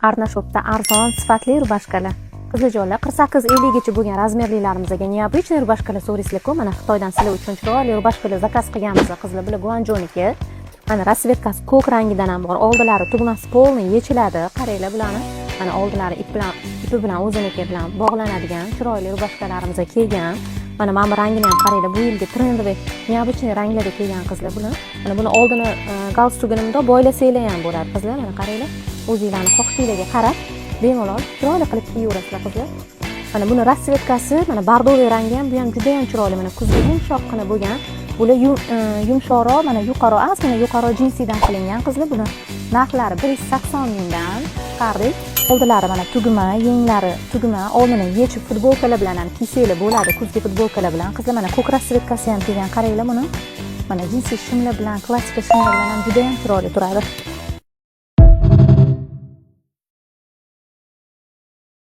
Arnashopda arzon, sifatli rubashkalar. Qiziljonlar 48-50 gacha bo'lgan razmerlilarimizga neobычный rubashkalar so'raysizlar-ku. Mana Xitoydan sizlar uchun chiroyli rubashkalar zakaz qilganmiz. Qizlar bular Guanjoniki. Mana rasvetkasi ko'k rangidan ham bor. Oldilari tugmasi polni yechiladi. Qaranglar bularni. Mana oldilari ipi bilan o'ziniki bilan bog'lanadigan chiroyli rubashkalarimizga kelgan. Mana bu rangini ham qaranglar. Bu yilgi trendoviy neobычный ranglarda kelgan qizlar bular. Mana buni oldini galstukini bundoq boylasanglar ham bo'ladi qizlar. Mana qaranglar. O'zingizlarni xohishingizga qarab bemalol chiroyli qilib kiyaverasizlar qizlar. Mana buni rasvetkasi, mana bordoviy rangi ham bu ham juda ham chiroyli. Mana kuzga yumshoqqina bo'lgan. Bular yumshoqroq, mana yuqori, ozgina yuqori jinsidan qilingan qizlar. Buni narxlari 180 mingdan chiqardik. Oldilari mana tugma, yenglari tugma, oldini yechib futbolkalar bilan ham kiysanglar bo'ladi. Kuzgi futbolkalar bilan qizlar mana ko'k rasvetkasi ham kelgan. Qaranglar buni. Mana jinsi shimlar bilan, klassika shimlar bilan ham juda ham chiroyli turadi.